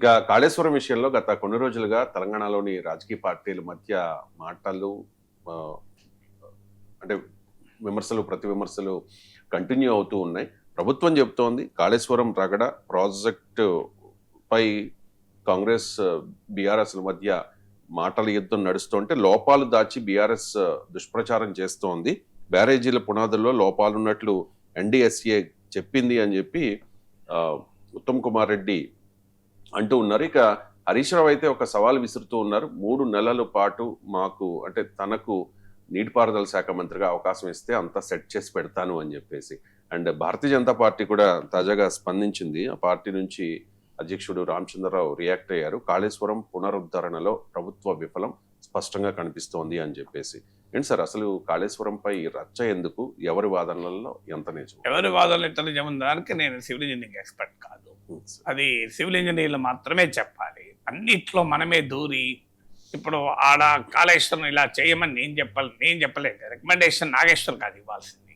ఇక కాళేశ్వరం విషయంలో గత కొన్ని రోజులుగా తెలంగాణలోని రాజకీయ పార్టీల మధ్య మాటలు ఆ, అంటే విమర్శలు ప్రతి విమర్శలు కంటిన్యూ అవుతూ ఉన్నాయి. ప్రభుత్వం చెబుతోంది కాళేశ్వరం రగడ ప్రాజెక్టు పై కాంగ్రెస్ బీఆర్ఎస్ మధ్య మాటల యుద్ధం నడుస్తుంటే లోపాలు దాచి బీఆర్ఎస్ దుష్ప్రచారం చేస్తోంది. బ్యారేజీల పునాదుల్లో లోపాలున్నట్లు ఎన్డీఎస్ఏ చెప్పింది అని చెప్పి ఆ, ఉత్తమ్ కుమార్ రెడ్డి అంటూ ఉన్నారు. ఇక హరీష్ రావు అయితే ఒక సవాల్ విసురుతూ ఉన్నారు. 3 నెలల పాటు మాకు అంటే తనకు నీటిపారుదల శాఖ మంత్రిగా అవకాశం ఇస్తే అంతా సెట్ చేసి పెడతాను అని చెప్పేసి. అండ్ భారతీయ జనతా పార్టీ కూడా తాజాగా స్పందించింది. ఆ పార్టీ నుంచి అధ్యక్షుడు రామచంద్రరావు రియాక్ట్ అయ్యారు. కాళేశ్వరం పునరుద్ధరణలో ప్రభుత్వ విఫలం స్పష్టంగా కనిపిస్తోంది అని చెప్పేసి. ఏంటి సార్ అసలు కాళేశ్వరంపై రచ్చ ఎందుకు? ఎవరి వాదనలలో ఎంత నిజం? ఎవరి వాదనలు ఎంత నిజం దానికి నేను సివిల్ ఇంజనీరింగ్ ఎక్స్పర్ట్ కాదు. అది సివిల్ ఇంజనీర్లు మాత్రమే చెప్పాలి. అన్నిట్లో మనమే దూరి ఇప్పుడు ఆడ కాళేశ్వరం ఇలా చేయమని నేను చెప్పలేదు. రికమెండేషన్ నాగేశ్వర్ కాదు ఇవ్వాల్సింది.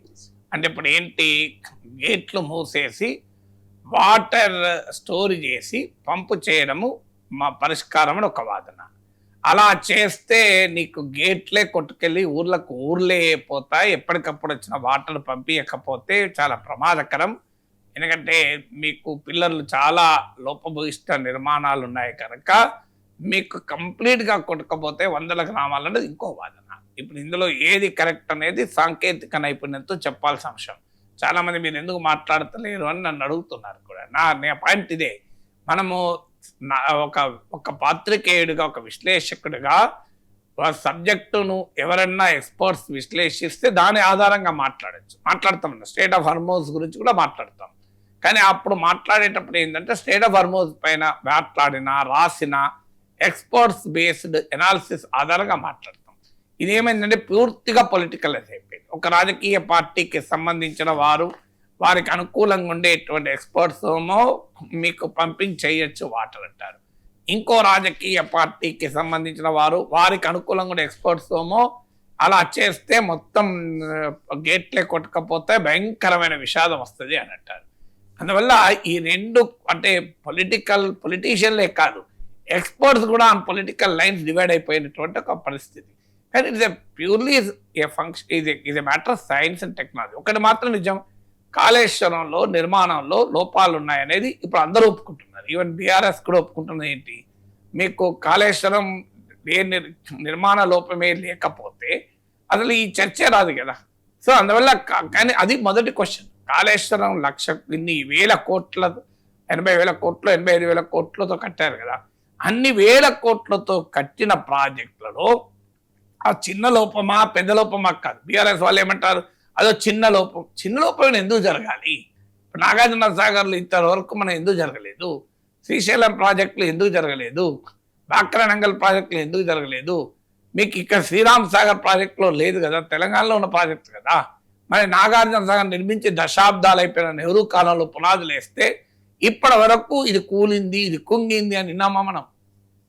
అంటే ఇప్పుడు ఏంటి, గేట్లు మూసేసి వాటర్ స్టోర్ చేసి పంపు చేయడము మా పరిష్కారం అని ఒక వాదన. అలా చేస్తే నీకు గేట్లే కొట్టుకెళ్ళి ఊర్లే పోతాయి. ఎప్పటికప్పుడు వచ్చిన వాటర్ పంపించకపోతే చాలా ప్రమాదకరం. ఎందుకంటే మీకు పిల్లర్లు చాలా లోపభూయిష్ట నిర్మాణాలు ఉన్నాయి కనుక మీకు కంప్లీట్గా కొట్టకపోతే 100 గ్రామాలు అనేది ఇంకో వాదన. ఇప్పుడు ఇందులో ఏది కరెక్ట్ అనేది సాంకేతిక నైపుణ్యంతో చెప్పాల్సిన అంశం. చాలామంది మీరు ఎందుకు మాట్లాడతలేరు అని నన్ను అడుగుతున్నారు కూడా. నా పాయింట్ ఇదే. మనము ఒక పాత్రికేయుడిగా, ఒక విశ్లేషకుడిగా సబ్జెక్టును ఎవరన్నా ఎక్స్పర్ట్స్ విశ్లేషిస్తే దాని ఆధారంగా మాట్లాడతాం. స్టేట్ ఆఫ్ హార్మోన్స్ గురించి కూడా మాట్లాడతాం. కానీ అప్పుడు మాట్లాడేటప్పుడు ఏంటంటే స్టేట్ ఆఫ్ హార్మోన్స్ పైన రాసిన ఎక్స్పర్ట్స్ బేస్డ్ ఎనాలిసిస్ ఆధారంగా మాట్లాడతాం. ఇదేమైందంటే పూర్తిగా పొలిటికల్ అయిపోయింది. ఒక రాజకీయ పార్టీకి సంబంధించిన వారికి అనుకూలంగా ఉండేటువంటి ఎక్స్పర్ట్స్ ఏమో మీకు పంపింగ్ చేయొచ్చు వాటర్ అంటారు. ఇంకో రాజకీయ పార్టీకి సంబంధించిన వారికి అనుకూలంగా ఉండే ఎక్స్పర్ట్స్ ఏమో అలా చేస్తే మొత్తం గేట్లే కొట్టకపోతే భయంకరమైన విషాదం వస్తుంది అని అంటారు. అందువల్ల ఈ రెండు అంటే పొలిటీషియన్లే కాదు, ఎక్స్పర్ట్స్ కూడా ఆన్ పొలిటికల్ లైన్స్ డివైడ్ అయిపోయినటువంటి ఒక పరిస్థితి. కానీ ఇట్స్ ప్యూర్లీ ఏ ఫంక్షన్, ఇది matter of science and technology. ఒకటి మాత్రం నిజం, కాళేశ్వరంలో నిర్మాణంలో లోపాలు ఉన్నాయనేది ఇప్పుడు అందరూ ఒప్పుకుంటున్నారు. ఈవెన్ బీఆర్ఎస్ కూడా ఒప్పుకుంటున్నది. ఏంటి, మీకు కాళేశ్వరం నిర్మాణ లోపమే లేకపోతే అసలు ఈ చర్చే రాదు కదా. సో అందువల్ల కానీ అది మొదటి క్వశ్చన్. కాళేశ్వరం ఇన్ని వేల కోట్ల 80,000 కోట్లు 85,000 కోట్లతో కట్టారు కదా. అన్ని వేల కోట్లతో కట్టిన ప్రాజెక్టులలో ఆ చిన్న లోపమా పెద్ద లోపమా కాదు. బీఆర్ఎస్ వాళ్ళు ఏమంటారు, అదో చిన్న లోపం ఎందుకు జరగాలి? నాగార్జున సాగర్లు ఇంతవరకు మనం ఎందుకు జరగలేదు? శ్రీశైలం ప్రాజెక్టులు ఎందుకు జరగలేదు? బాక్రానంగల్ ప్రాజెక్టులు ఎందుకు జరగలేదు? మీకు ఇక్కడ శ్రీరామ్ సాగర్ ప్రాజెక్టులో లేదు కదా, తెలంగాణలో ఉన్న ప్రాజెక్టు కదా. మరి నాగార్జున సాగర్ నిర్మించి దశాబ్దాలు అయిపోయిన నెహ్రూ కాలంలో పునాదులు వేస్తే ఇప్పటి వరకు ఇది కూలింది, ఇది కుంగింది అని విన్నామా మనం?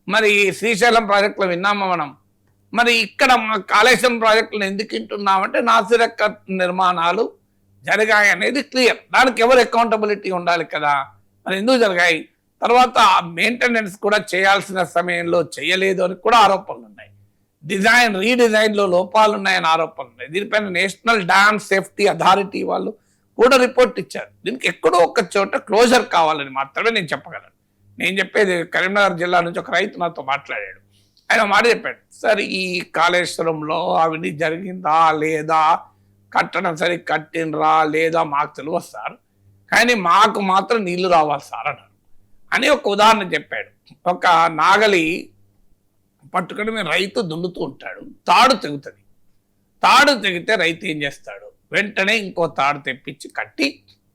మరి శ్రీశైలం ప్రాజెక్టులో విన్నామా మనం? మరి ఇక్కడ కాళేశ్వరం ప్రాజెక్టులను ఎందుకు వింటున్నామంటే నాసిరక నిర్మాణాలు జరిగాయి అనేది క్లియర్. దానికి ఎవరు అకౌంటబిలిటీ ఉండాలి కదా. మరి ఎందుకు జరిగాయి? తర్వాత మెయింటెనెన్స్ కూడా చేయాల్సిన సమయంలో చేయలేదు అని కూడా ఆరోపణలు ఉన్నాయి. రీడిజైన్లో లోపాలు ఉన్నాయని ఆరోపణలు ఉన్నాయి. దీనిపైన నేషనల్ డ్యామ్ సేఫ్టీ అథారిటీ వాళ్ళు కూడా రిపోర్ట్ ఇచ్చారు. దీనికి ఎక్కడో ఒక చోట క్లోజర్ కావాలని మాత్రమే నేను చెప్పగలను. నేను చెప్పేది, కరీంనగర్ జిల్లా నుంచి ఒక రైతు నాతో మాట్లాడాడు. ఆయన మాట చెప్పాడు, సార్ ఈ కాళేశ్వరంలో అవినీతి జరిగిందా లేదా, కట్టడం సరి కట్టినరా లేదా మాకు తెలియదు సార్, కానీ మాకు మాత్రం నీళ్లు రావాలి సార్ అన్నారు అని ఒక ఉదాహరణ చెప్పాడు. ఒక నాగలి పట్టుకొని మేము రైతు దున్నుతూ ఉంటాడు, తాడు తెగుతుంది. తాడు తెగితే రైతు ఏం చేస్తాడు, వెంటనే ఇంకో తాడు తెప్పించి కట్టి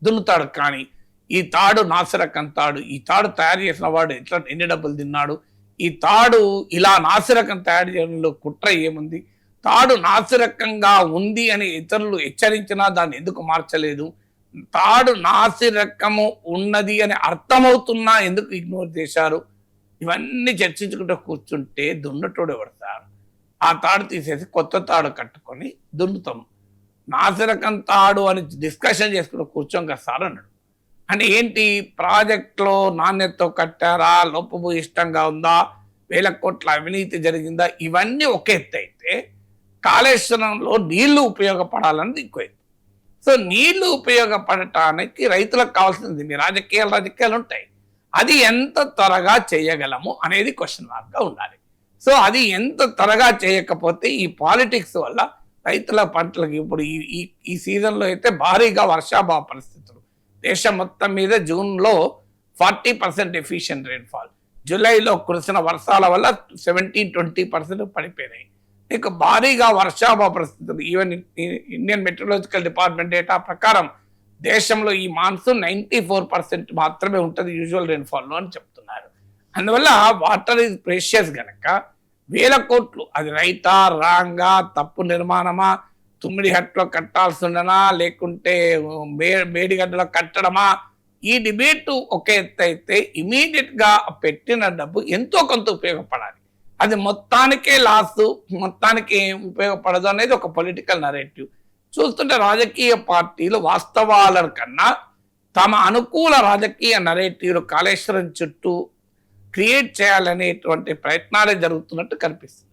దున్నుతాడు. కానీ ఈ తాడు నాసిరకం తాడు, ఈ తాడు తయారు చేసిన వాడు ఎన్ని డబ్బులు తిన్నాడు, ఈ తాడు ఇలా నాసిరకం తయారు చేయడంలో కుట్ర ఏముంది, తాడు నాసిరకంగా ఉంది అని ఇతరులు హెచ్చరించినా దాన్ని ఎందుకు మార్చలేదు, తాడు నాసిరకము ఉన్నది అని అర్థమవుతున్నా ఎందుకు ఇగ్నోర్ చేశారు, ఇవన్నీ చర్చించుకుంటూ కూర్చుంటే దున్నటోడు ఎవరు సార్? ఆ తాడు తీసేసి కొత్త తాడు కట్టుకొని దున్నుతాం. నాసిరకం తాడు అని డిస్కషన్ చేసుకుంటూ కూర్చోం కదా సార్ అన్నాడు. అంటే ఏంటి, ప్రాజెక్టులో నాణ్యతతో కట్టారా, లోపభూయిష్టంగా ఉందా, వేల కోట్ల అవినీతి జరిగిందా, ఇవన్నీ ఒక ఎత్తు అయితే కాళేశ్వరంలో నీళ్లు ఉపయోగపడాలన్నది ఇంకో ఎత్తు. సో నీళ్లు ఉపయోగపడటానికి రైతులకు కావాల్సింది, మీ రాజకీయాలు ఉంటాయి, అది ఎంత త్వరగా చేయగలము అనేది క్వశ్చన్ మార్క్గా ఉండాలి. సో అది ఎంత త్వరగా చేయకపోతే ఈ పాలిటిక్స్ వల్ల రైతుల పంటలకు ఇప్పుడు ఈ సీజన్లో అయితే భారీగా వర్షాభావ పరిస్థితులు దేశం మొత్తం మీద. జూన్లో 40% ఎఫిషియెంట్ రెయిన్ఫాల్, జూలైలో కురిసిన వర్షాల వల్ల 17-20% పడిపోయినాయి. ఇక భారీగా వర్షాభావ పరిస్థితులు, even Indian metrological department data ప్రకారం దేశంలో ఈ మాన్సూన్ 94% మాత్రమే ఉంటుంది యూజువల్ రెయిన్ఫాల్లో అని చెప్తున్నారు. అందువల్ల వాటర్ ఈజ్ ప్రెషియస్ గనక వేల కోట్లు, అది రైటా రాంగా, తప్పు నిర్మాణమా, తుమ్మిడి హట్లో కట్టాల్సి ఉండనా లేకుంటే మేడిగడ్డలో కట్టడమా, ఈ డిబేట్ ఒక ఎత్తు అయితే ఇమీడియట్ గా పెట్టిన డబ్బు ఎంతో కొంత ఉపయోగపడాలి. అది మొత్తానికే లాస్, మొత్తానికి ఏం ఉపయోగపడదు అనేది ఒక పొలిటికల్ నరేటివ్. చూస్తుంటే రాజకీయ పార్టీలు వాస్తవాల కన్నా తమ అనుకూల రాజకీయ నరేటివ్లు కాళేశ్వరం చుట్టూ క్రియేట్ చేయాలనేటువంటి ప్రయత్నాలే జరుగుతున్నట్టు కనిపిస్తుంది.